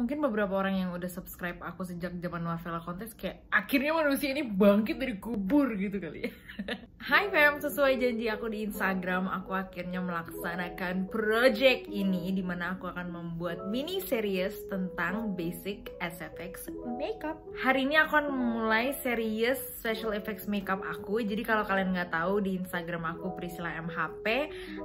Mungkin beberapa orang yang udah subscribe aku sejak zaman Marvella Kontes kayak akhirnya manusia ini bangkit dari kubur gitu kali ya. Hai fam, sesuai janji aku di Instagram, aku akhirnya melaksanakan project ini dimana aku akan membuat mini series tentang basic SFX makeup. Hari ini aku akan memulai series special effects makeup aku. Jadi kalau kalian nggak tahu, di Instagram aku Priscilla MHP,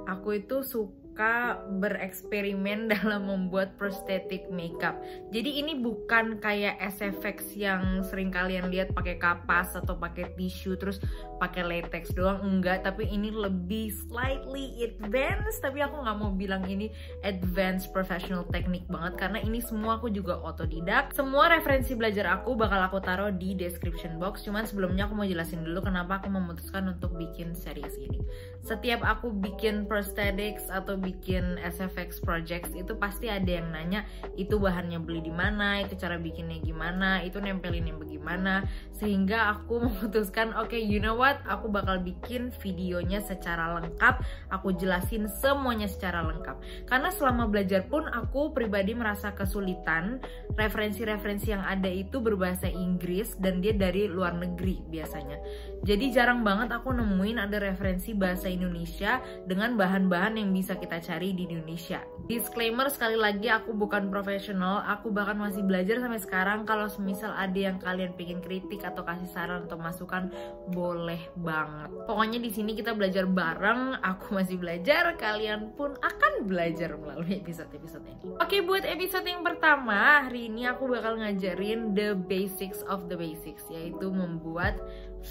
aku itu suka bereksperimen dalam membuat prosthetic makeup. Jadi ini bukan kayak SFX yang sering kalian lihat pakai kapas atau pakai tisu terus pakai latex doang, enggak. Tapi ini lebih slightly advanced, tapi aku nggak mau bilang ini advanced professional technique banget karena ini semua aku juga otodidak. Semua referensi belajar aku bakal aku taruh di description box. Cuman sebelumnya aku mau jelasin dulu kenapa aku memutuskan untuk bikin series ini. Setiap aku bikin prosthetics atau bikin SFX projects itu pasti ada yang nanya itu bahannya beli di mana, itu cara bikinnya gimana, itu nempelinnya bagaimana. Sehingga aku memutuskan oke, you know what, aku bakal bikin videonya secara lengkap, aku jelasin semuanya secara lengkap. Karena selama belajar pun aku pribadi merasa kesulitan. Referensi-referensi yang ada itu berbahasa Inggris dan dia dari luar negeri biasanya. Jadi jarang banget aku nemuin ada referensi bahasa Indonesia dengan bahan-bahan yang bisa kita cari di Indonesia. Disclaimer sekali lagi, aku bukan profesional, aku bahkan masih belajar sampai sekarang. Kalau semisal ada yang kalian pengen kritik atau kasih saran atau masukan, boleh banget. Pokoknya di sini kita belajar bareng, aku masih belajar, kalian pun akan belajar melalui episode-episode ini. Oke, buat episode yang pertama, hari ini aku bakal ngajarin the basics of the basics, yaitu membuat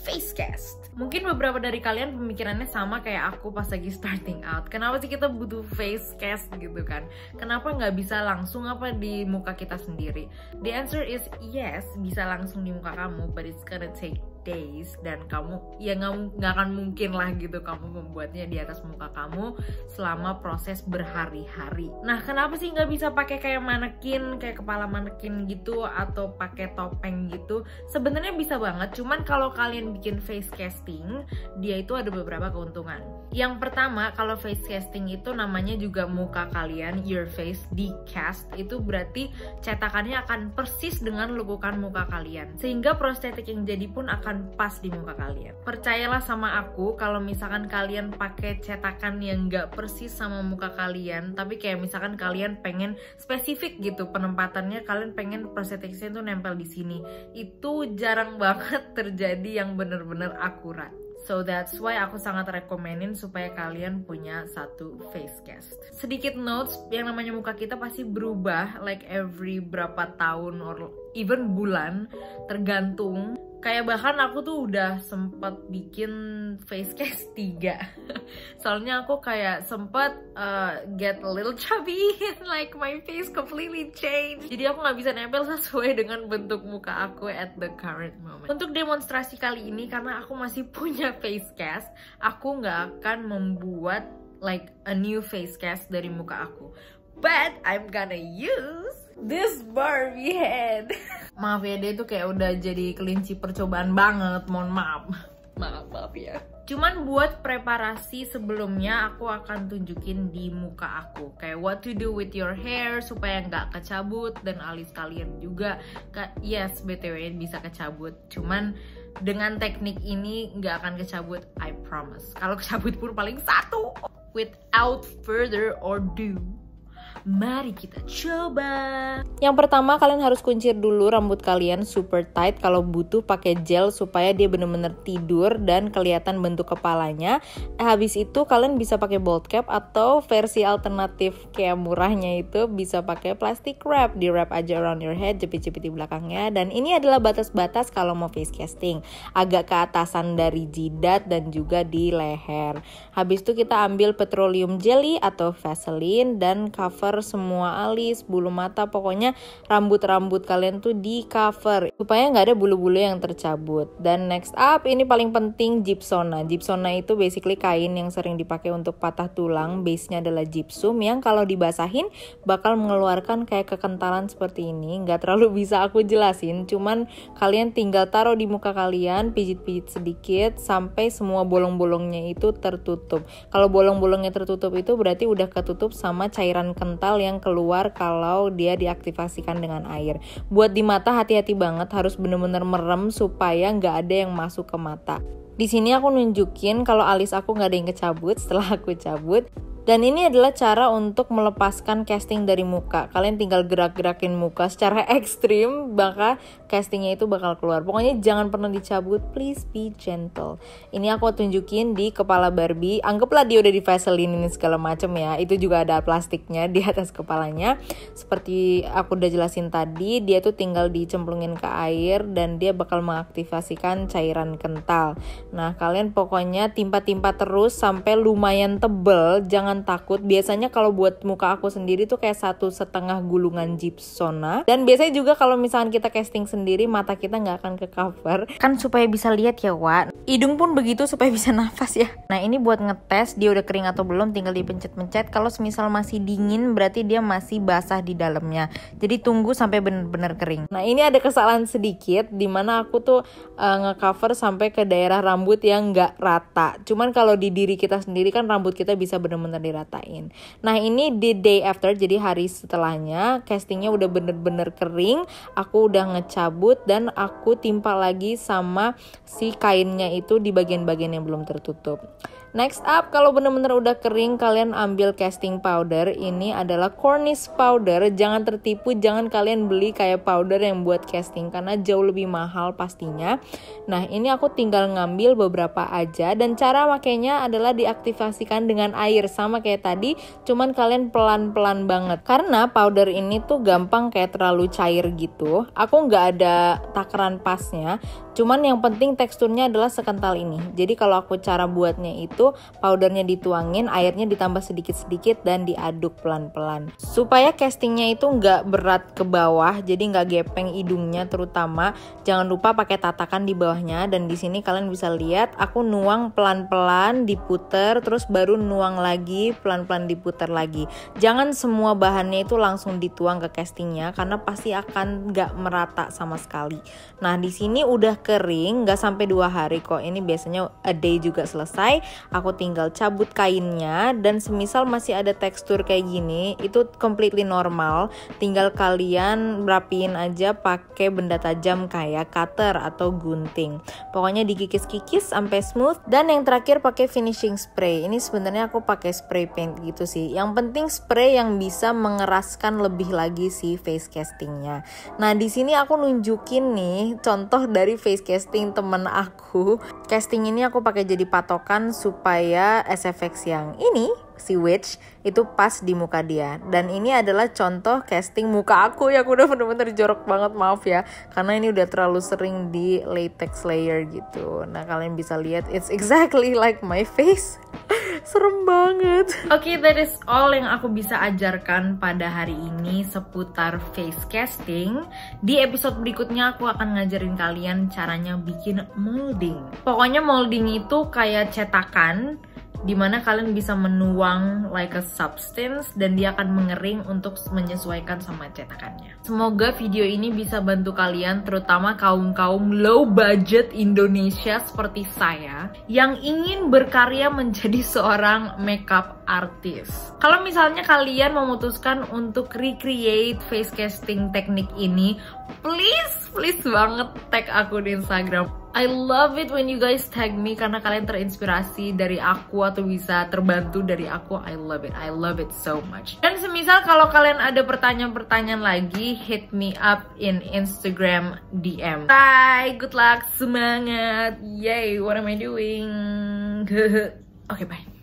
face cast. Mungkin beberapa dari kalian pemikirannya sama kayak aku pas lagi starting out. Kenapa sih kita butuh face cast gitu kan? Kenapa nggak bisa langsung apa di muka kita sendiri? The answer is yes, bisa langsung di muka kamu, but it's gonna take days, dan kamu ya nggak akan mungkin lah gitu kamu membuatnya di atas muka kamu selama proses berhari-hari. Nah, kenapa sih nggak bisa pakai kayak manekin, kayak kepala manekin gitu atau pakai topeng gitu? Sebenarnya bisa banget, cuman kalau kalian bikin face casting, dia itu ada beberapa keuntungan. Yang pertama, kalau face casting itu namanya juga muka kalian, your face di cast, itu berarti cetakannya akan persis dengan lekukan muka kalian, sehingga prostetik yang jadi pun akan pas di muka kalian. Percayalah sama aku, kalau misalkan kalian pakai cetakan yang nggak persis sama muka kalian, tapi kayak misalkan kalian pengen spesifik gitu penempatannya, kalian pengen prostetiknya itu nempel di sini, itu jarang banget terjadi yang bener-bener akurat. So that's why aku sangat rekomenin supaya kalian punya satu face cast. Sedikit notes, yang namanya muka kita pasti berubah like every berapa tahun or even bulan, tergantung. Kayak bahkan aku tuh udah sempat bikin face cast 3. Soalnya aku kayak sempat get a little chubby, like my face completely changed. Jadi aku nggak bisa nempel sesuai dengan bentuk muka aku at the current moment. Untuk demonstrasi kali ini, karena aku masih punya face cast, aku nggak akan membuat like a new face cast dari muka aku. But I'm gonna use this Barbie head. Maaf ya, dia tuh kayak udah jadi kelinci percobaan banget. Mohon maaf. Maaf ya. Cuman buat preparasi sebelumnya aku akan tunjukin di muka aku kayak what to do with your hair supaya nggak kecabut, dan alis kalian juga. Yes, BTW bisa kecabut. Cuman dengan teknik ini nggak akan kecabut, I promise. Kalau kecabut pun paling satu. Without further ado, mari kita coba. Yang pertama, kalian harus kuncir dulu rambut kalian super tight. Kalau butuh pakai gel supaya dia bener-bener tidur dan kelihatan bentuk kepalanya. Habis itu kalian bisa pakai bold cap, atau versi alternatif kayak murahnya itu bisa pakai plastic wrap. Di wrap aja around your head, jepit-jepit di belakangnya. Dan ini adalah batas-batas kalau mau face casting, agak ke atasan dari jidat dan juga di leher. Habis itu kita ambil petroleum jelly atau Vaseline dan cover semua alis, bulu mata, pokoknya rambut-rambut kalian tuh di cover supaya nggak ada bulu-bulu yang tercabut. Dan next up, ini paling penting, gypsona. Gypsona itu basically kain yang sering dipakai untuk patah tulang. Base-nya adalah gypsum yang kalau dibasahin bakal mengeluarkan kayak kekentalan seperti ini. Nggak terlalu bisa aku jelasin, cuman kalian tinggal taruh di muka kalian, pijit-pijit sedikit sampai semua bolong-bolongnya itu tertutup. Kalau bolong-bolongnya tertutup itu berarti udah ketutup sama cairan kental kental yang keluar kalau dia diaktifasikan dengan air. Buat di mata hati-hati banget, harus bener-bener merem supaya nggak ada yang masuk ke mata. Di sini aku nunjukin kalau alis aku nggak ada yang kecabut setelah aku cabut. Dan ini adalah cara untuk melepaskan casting dari muka. Kalian tinggal gerak-gerakin muka secara ekstrim, maka castingnya itu bakal keluar. Pokoknya jangan pernah dicabut, please be gentle. Ini aku tunjukin di kepala Barbie. Anggaplah dia udah di Vaseline ini segala macam ya. Itu juga ada plastiknya di atas kepalanya. Seperti aku udah jelasin tadi, dia tuh tinggal dicemplungin ke air dan dia bakal mengaktifasikan cairan kental. Nah, kalian pokoknya timpa-timpa terus sampai lumayan tebel. Jangan takut. Biasanya kalau buat muka aku sendiri tuh kayak 1,5 gulungan gypsona. Dan biasanya juga kalau misalkan kita casting sendiri, mata kita nggak akan ke cover kan, supaya bisa lihat ya Wak. Hidung pun begitu supaya bisa nafas ya. Nah, ini buat ngetes dia udah kering atau belum, tinggal dipencet-pencet. Kalau semisal masih dingin berarti dia masih basah di dalamnya. Jadi tunggu sampai bener-bener kering. Nah, ini ada kesalahan sedikit dimana aku tuh ngecover sampai ke daerah rambut yang nggak rata. Cuman kalau di diri kita sendiri kan rambut kita bisa bener-bener diratain. Nah, ini di day after, jadi hari setelahnya castingnya udah bener-bener kering. Aku udah ngecabut dan aku timpa lagi sama si kainnya itu di bagian-bagian yang belum tertutup. Next up, kalau bener-bener udah kering, kalian ambil casting powder. Ini adalah Cornish powder. Jangan tertipu, jangan kalian beli kayak powder yang buat casting karena jauh lebih mahal pastinya. Nah, ini aku tinggal ngambil beberapa aja dan cara makainya adalah diaktifasikan dengan air sama kayak tadi, cuman kalian pelan-pelan banget. Karena powder ini tuh gampang kayak terlalu cair gitu. Aku nggak ada takaran pasnya, cuman yang penting teksturnya adalah sekental ini. Jadi kalau aku cara buatnya itu powdernya dituangin, airnya ditambah sedikit-sedikit dan diaduk pelan-pelan supaya castingnya itu nggak berat ke bawah, jadi nggak gepeng hidungnya. Terutama jangan lupa pakai tatakan di bawahnya. Dan di sini kalian bisa lihat aku nuang pelan-pelan, diputer, terus baru nuang lagi, pelan-pelan diputer lagi. Jangan semua bahannya itu langsung dituang ke castingnya karena pasti akan nggak merata sama sekali. Nah, di sini udah kering, nggak sampai 2 hari kok. Ini biasanya a day juga selesai. Aku tinggal cabut kainnya dan semisal masih ada tekstur kayak gini, itu completely normal. Tinggal kalian rapiin aja pakai benda tajam kayak cutter atau gunting. Pokoknya dikikis-kikis sampai smooth. Dan yang terakhir pakai finishing spray. Ini sebenarnya aku pakai spray paint gitu sih. Yang penting spray yang bisa mengeraskan lebih lagi si face castingnya. Nah, di sini aku nunjukin nih contoh dari face casting temen aku. Casting ini aku pakai jadi patokan supaya SFX yang ini, si Witch, itu pas di muka dia. Dan ini adalah contoh casting muka aku yang udah bener-bener jorok banget, maaf ya, karena ini udah terlalu sering di latex layer gitu. Nah, kalian bisa lihat it's exactly like my face. Serem banget. Oke, that is all yang aku bisa ajarkan pada hari ini seputar face casting. Di episode berikutnya aku akan ngajarin kalian caranya bikin molding. Pokoknya molding itu kayak cetakan dimana kalian bisa menuang like a substance dan dia akan mengering untuk menyesuaikan sama cetakannya. Semoga video ini bisa bantu kalian, terutama kaum-kaum low budget Indonesia seperti saya yang ingin berkarya menjadi seorang makeup artist. Kalau misalnya kalian memutuskan untuk recreate face casting teknik ini, please banget tag aku di Instagram. I love it when you guys tag me karena kalian terinspirasi dari aku atau bisa terbantu dari aku. I love it so much. Dan semisal kalau kalian ada pertanyaan-pertanyaan lagi, hit me up in Instagram DM. Bye, good luck, semangat, yay, what am I doing? Okay, bye.